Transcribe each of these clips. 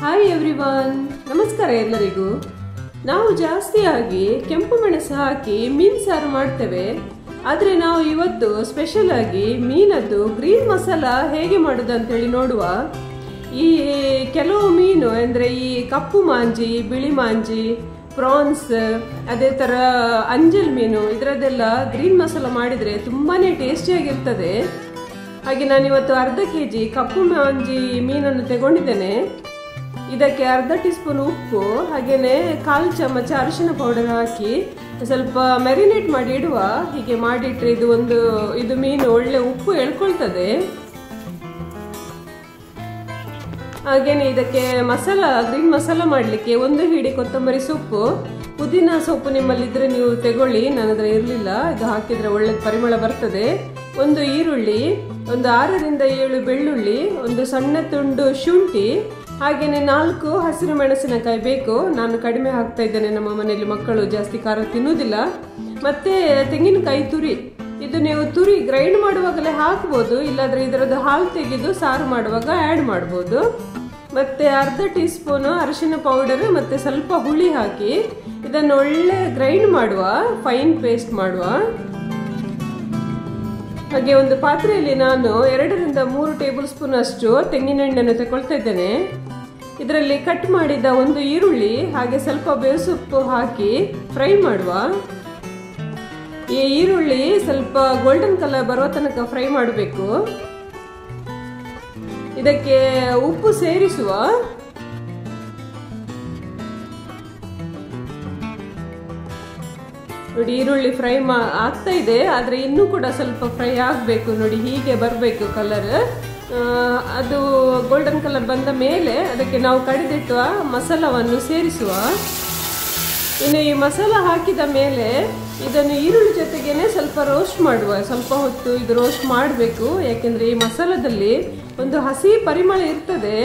Hi everyone, ನಮಸ್ಕಾರ ಎಲ್ಲರಿಗೂ. ನಾವು ಜಾಸ್ತಿಯಾಗಿ ಕೆಂಪು ಮೆಣಸು ಹಾಕಿ ಮೀನು ಸಾರು ಮಾಡ್ತೇವೆ. ಆದರೆ ನಾವು ಇವತ್ತು ಸ್ಪೆಷಲ್ ಆಗಿ ಮೀನದ್ದು ಗ್ರೀನ್ ಮಸಾಲ ಹೇಗೆ ಮಾಡೋದು ಅಂತೇಳಿ ನೋಡುವ. ಈ ಕೆಲವು ಮೀನು ಅಂದರೆ ಈ ಕಪ್ಪು ಮಾಂಜಿ, ಬಿಳಿ ಮಾಂಜಿ, ಪ್ರಾನ್ಸ್, ಅದೇ ಥರ ಅಂಜಲ್ ಮೀನು, ಇದರದ್ದೆಲ್ಲ ಗ್ರೀನ್ ಮಸಾಲ ಮಾಡಿದರೆ ತುಂಬಾ ಟೇಸ್ಟಿಯಾಗಿರ್ತದೆ. ಹಾಗೆ ನಾನಿವತ್ತು ಅರ್ಧ ಕೆಜಿ ಕಪ್ಪು ಮಾಂಜಿ ಮೀನನ್ನು ತಗೊಂಡಿದ್ದೇನೆ. ಇದಕ್ಕೆ ಅರ್ಧ ಟೀ ಸ್ಪೂನ್ ಉಪ್ಪು, ಹಾಗೆಯೇ 1/4 ಚಮಚ ಅರಿಶಿನ ಪೌಡರ್ ಹಾಕಿ ಸ್ವಲ್ಪ ಮ್ಯಾರಿನೇಟ್ ಮಾಡಿ ಇಡುವ. ಹೀಗೆ ಮಾಡಿಟ್ರೆ ಇದು ಮೀನು ಒಳ್ಳೆ ಉಪ್ಪು ಎಳ್ಕೊಳ್ತದೆ. ಹಾಗೇನೆ ಇದಕ್ಕೆ ಗ್ರೀನ್ ಮಸಾಲ ಮಾಡಲಿಕ್ಕೆ 1 ಹಿಡಿ ಕೊತ್ತಂಬರಿ ಸೊಪ್ಪು, ಪುದೀನ ಸೊಪ್ಪು ನಿಮ್ಮಲ್ಲಿದ್ರೆ ನೀವು ತಗೊಳ್ಳಿ, ನನ್ನ ಹತ್ರ ಇರಲಿಲ್ಲ. ಇದು ಹಾಕಿದ್ರೆ ಒಳ್ಳೆ ಪರಿಮಳ ಬರ್ತದೆ. 1 ಈರುಳ್ಳಿ, 6 ರಿಂದ 7 ಬೆಳ್ಳುಳ್ಳಿ, 1 ಸಣ್ಣ ತುಂಡು ಶುಂಠಿ, ಹಾಗೇನೆ 4 ಹಸಿರು ಮೆಣಸಿನಕಾಯಿ ಬೇಕು. ನಾನು ಕಡಿಮೆ ಹಾಕ್ತಾ ಇದ್ದೇನೆ, ನಮ್ಮ ಮನೆಯಲ್ಲಿ ಮಕ್ಕಳು ಜಾಸ್ತಿ ಖಾರ ತಿನ್ನುವುದಿಲ್ಲ. ಮತ್ತೆ ತೆಂಗಿನಕಾಯಿ ತುರಿ, ಇದು ನೀವು ತುರಿ ಗ್ರೈಂಡ್ ಮಾಡುವಾಗಲೇ ಹಾಕ್ಬೋದು, ಇಲ್ಲಾಂದ್ರೆ ಇದರದ್ದು ಹಾಲು ತೆಗೆದು ಸಾರು ಮಾಡುವಾಗ ಆ್ಯಡ್ ಮಾಡ್ಬೋದು. ಮತ್ತೆ ಅರ್ಧ ಟೀ ಸ್ಪೂನು ಅರಿಶಿನ ಪೌಡರ್ ಮತ್ತೆ ಸ್ವಲ್ಪ ಹುಳಿ ಹಾಕಿ ಇದನ್ನು ಒಳ್ಳೆ ಗ್ರೈಂಡ್ ಮಾಡುವ, ಫೈನ್ ಪೇಸ್ಟ್ ಮಾಡುವ. ಹಾಗೆ ಒಂದು ಪಾತ್ರೆಯಲ್ಲಿ ನಾನು 2 ರಿಂದ 3 ಟೇಬಲ್ ಸ್ಪೂನ್ ಅಷ್ಟು ತೆಂಗಿನ ಎಣ್ಣೆಯನ್ನು ತಗೊಳ್ತಾ ಇದ್ದೇನೆ. ಇದರಲ್ಲಿ ಕಟ್ ಮಾಡಿದ 1 ಈರುಳ್ಳಿ ಹಾಗೆ ಸ್ವಲ್ಪ ಬೇವು ಸೊಪ್ಪು ಹಾಕಿ ಫ್ರೈ ಮಾಡುವ. ಈ ಈರುಳ್ಳಿ ಸ್ವಲ್ಪ ಗೋಲ್ಡನ್ ಕಲರ್ ಬರುವ ತನಕ ಫ್ರೈ ಮಾಡಬೇಕು. ಇದಕ್ಕೆ ಉಪ್ಪು ಸೇರಿಸುವ. ನೋಡಿ, ಈರುಳ್ಳಿ ಫ್ರೈ ಆಗ್ತಾ ಇದೆ, ಆದ್ರೆ ಇನ್ನೂ ಕೂಡ ಸ್ವಲ್ಪ ಫ್ರೈ ಆಗಬೇಕು. ನೋಡಿ, ಹೀಗೆ ಬರಬೇಕು ಕಲರ್. ಅದು ಗೋಲ್ಡನ್ ಕಲರ್ ಬಂದ ಮೇಲೆ ಅದಕ್ಕೆ ನಾವು ಕಡಿದಿಟ್ಟುವ ಮಸಾಲವನ್ನು ಸೇರಿಸುವ. ಇನ್ನು ಈ ಮಸಾಲ ಹಾಕಿದ ಮೇಲೆ ಇದನ್ನು ಈರುಳ್ಳಿ ಜೊತೆಗೇನೆ ಸ್ವಲ್ಪ ರೋಸ್ಟ್ ಮಾಡುವ. ಸ್ವಲ್ಪ ಹೊತ್ತು ಇದು ರೋಸ್ಟ್ ಮಾಡಬೇಕು, ಯಾಕೆಂದ್ರೆ ಈ ಮಸಾಲದಲ್ಲಿ ಒಂದು ಹಸಿ ಪರಿಮಳ ಇರ್ತದೆ.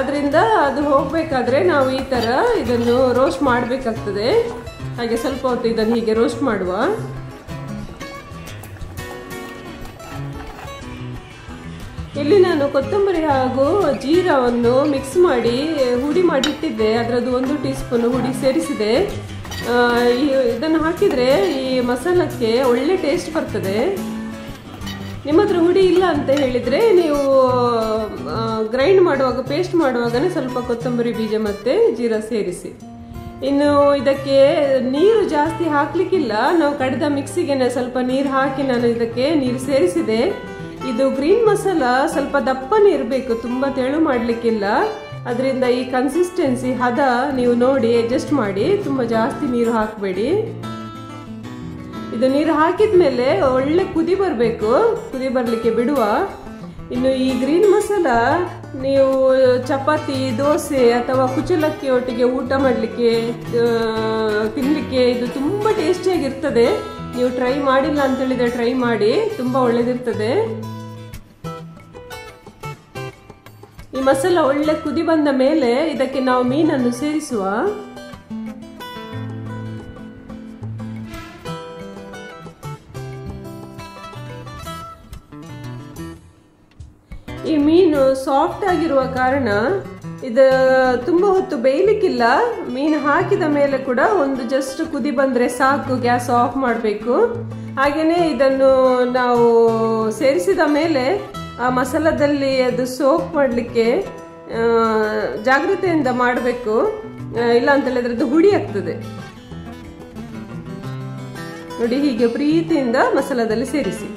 ಅದರಿಂದ ಅದು ಹೋಗ್ಬೇಕಾದ್ರೆ ನಾವು ಈ ತರ ಇದನ್ನು ರೋಸ್ಟ್ ಮಾಡಬೇಕಾಗ್ತದೆ. ಹಾಗೆ ಸ್ವಲ್ಪ ಹೊತ್ತು ಇದನ್ನು ಹೀಗೆ ರೋಸ್ಟ್ ಮಾಡುವ. ಇಲ್ಲಿ ನಾನು ಕೊತ್ತಂಬರಿ ಹಾಗೂ ಜೀರಾವನ್ನು ಮಿಕ್ಸ್ ಮಾಡಿ ಹುಡಿ ಮಾಡಿಟ್ಟಿದ್ದೆ. ಅದರದ್ದು 1 ಟೀ ಸ್ಪೂನ್ ಹುಡಿ ಸೇರಿಸಿದೆ. ಇದನ್ನು ಹಾಕಿದರೆ ಈ ಮಸಾಲಕ್ಕೆ ಒಳ್ಳೆ ಟೇಸ್ಟ್ ಬರ್ತದೆ. ನಿಮ್ಮ ಹತ್ರ ಹುಡಿ ಇಲ್ಲ ಅಂತ ಹೇಳಿದರೆ ನೀವು ಗ್ರೈಂಡ್ ಮಾಡುವಾಗ, ಪೇಸ್ಟ್ ಮಾಡುವಾಗನೇ ಸ್ವಲ್ಪ ಕೊತ್ತಂಬರಿ ಬೀಜ ಮತ್ತು ಜೀರಾ ಸೇರಿಸಿ. ಇನ್ನು ಇದಕ್ಕೆ ನೀರು ಜಾಸ್ತಿ ಹಾಕ್ಲಿಕ್ಕಿಲ್ಲ, ನಾವು ಕಡಿದ ಮಿಕ್ಸಿಗೆ ಸ್ವಲ್ಪ ನೀರು ಹಾಕಿ ನಾನು ಇದಕ್ಕೆ ನೀರು ಸೇರಿಸಿದೆ. ಇದು ಗ್ರೀನ್ ಮಸಾಲ ಸ್ವಲ್ಪ ದಪ್ಪನೇ ಇರಬೇಕು, ತುಂಬ ತೆಳು ಮಾಡಲಿಕ್ಕಿಲ್ಲ. ಅದರಿಂದ ಈ ಕನ್ಸಿಸ್ಟೆನ್ಸಿ ಹದ ನೀವು ನೋಡಿ ಅಡ್ಜಸ್ಟ್ ಮಾಡಿ, ತುಂಬ ಜಾಸ್ತಿ ನೀರು ಹಾಕಬೇಡಿ. ಇದು ನೀರು ಹಾಕಿದ ಮೇಲೆ ಒಳ್ಳೆ ಕುದಿ ಬರಬೇಕು, ಕುದಿ ಬರಲಿಕ್ಕೆ ಬಿಡುವ. ಇನ್ನು ಈ ಗ್ರೀನ್ ಮಸಾಲ ನೀವು ಚಪಾತಿ, ದೋಸೆ ಅಥವಾ ಕುಚಲಕ್ಕಿ ಒಟ್ಟಿಗೆ ಊಟ ಮಾಡಲಿಕ್ಕೆ, ತಿನ್ನಲಿಕ್ಕೆ ಇದು ತುಂಬ ಟೇಸ್ಟಿಯಾಗಿರ್ತದೆ. ನೀವು ಟ್ರೈ ಮಾಡಿಲ್ಲ ಅಂತ ಹೇಳಿದ್ರೆ ಟ್ರೈ ಮಾಡಿ, ತುಂಬ ಒಳ್ಳೆದಿರ್ತದೆ. ಈ ಮಸಾಲ ಒಳ್ಳೆ ಕುದಿ ಬಂದ ಮೇಲೆ ಇದಕ್ಕೆ ನಾವು ಮೀನನ್ನು ಸೇರಿಸುವ. ಈ ಮೀನು ಸಾಫ್ಟ್ ಆಗಿರುವ ಕಾರಣ ಇದು ತುಂಬ ಹೊತ್ತು ಬೇಯಲಿಕ್ಕಿಲ್ಲ. ಮೀನು ಹಾಕಿದ ಮೇಲೆ ಕೂಡ ಒಂದು ಜಸ್ಟ್ ಕುದಿ ಬಂದರೆ ಸಾಕು, ಗ್ಯಾಸ್ ಆಫ್ ಮಾಡಬೇಕು. ಹಾಗೆಯೇ ಇದನ್ನು ನಾವು ಸೇರಿಸಿದ ಮೇಲೆ ಆ ಮಸಾಲದಲ್ಲಿ ಅದು ಸೋಕ್ ಮಾಡಲಿಕ್ಕೆ ಜಾಗ್ರತೆಯಿಂದ ಮಾಡಬೇಕು, ಇಲ್ಲ ಅಂತ ಹೇಳಿದ್ರೆ ಅದು ಹುಡಿ ಆಗ್ತದೆ. ನೋಡಿ, ಹೀಗೆ ಪ್ರೀತಿಯಿಂದ ಮಸಾಲದಲ್ಲಿ ಸೇರಿಸಿ.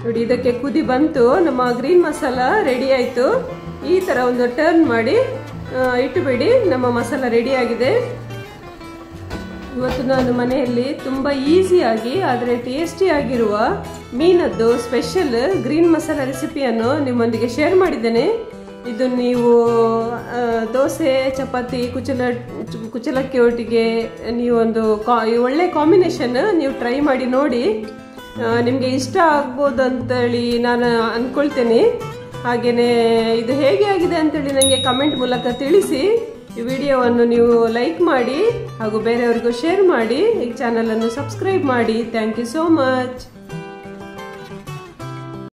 ನೋಡಿ, ಇದಕ್ಕೆ ಕುದಿ ಬಂತು, ನಮ್ಮ ಗ್ರೀನ್ ಮಸಾಲ ರೆಡಿ ಆಯಿತು. ಈ ಥರ ಒಂದು ಟರ್ನ್ ಮಾಡಿ ಇಟ್ಟುಬಿಡಿ, ನಮ್ಮ ಮಸಾಲ ರೆಡಿ ಆಗಿದೆ. ಇವತ್ತು ನಾನು ಮನೆಯಲ್ಲಿ ತುಂಬ ಈಸಿಯಾಗಿ ಆದರೆ ಟೇಸ್ಟಿಯಾಗಿರುವ ಮೀನದ್ದು ಸ್ಪೆಷಲ್ ಗ್ರೀನ್ ಮಸಾಲ ರೆಸಿಪಿಯನ್ನು ನಿಮ್ಮೊಂದಿಗೆ ಶೇರ್ ಮಾಡಿದ್ದೇನೆ. ಇದು ನೀವು ದೋಸೆ, ಚಪಾತಿ, ಕುಚಲಕ್ಕಿ ಒಟ್ಟಿಗೆ ನೀವೊಂದು ಒಳ್ಳೆ ಕಾಂಬಿನೇಷನ್, ನೀವು ಟ್ರೈ ಮಾಡಿ ನೋಡಿ. ನಿಮಗೆ ಇಷ್ಟ ಆಗ್ಬೋದು ಅಂತೇಳಿ ನಾನು ಅಂದ್ಕೊಳ್ತೇನೆ. ಹಾಗೆಯೇ ಇದು ಹೇಗೆ ಆಗಿದೆ ಅಂತೇಳಿ ನನಗೆ ಕಮೆಂಟ್ ಮೂಲಕ ತಿಳಿಸಿ. ಈ ವಿಡಿಯೋವನ್ನು ನೀವು ಲೈಕ್ ಮಾಡಿ ಹಾಗೂ ಬೇರೆಯವರಿಗೂ ಶೇರ್ ಮಾಡಿ. ಈ ಚಾನಲನ್ನು ಸಬ್ಸ್ಕ್ರೈಬ್ ಮಾಡಿ. Thank you so much.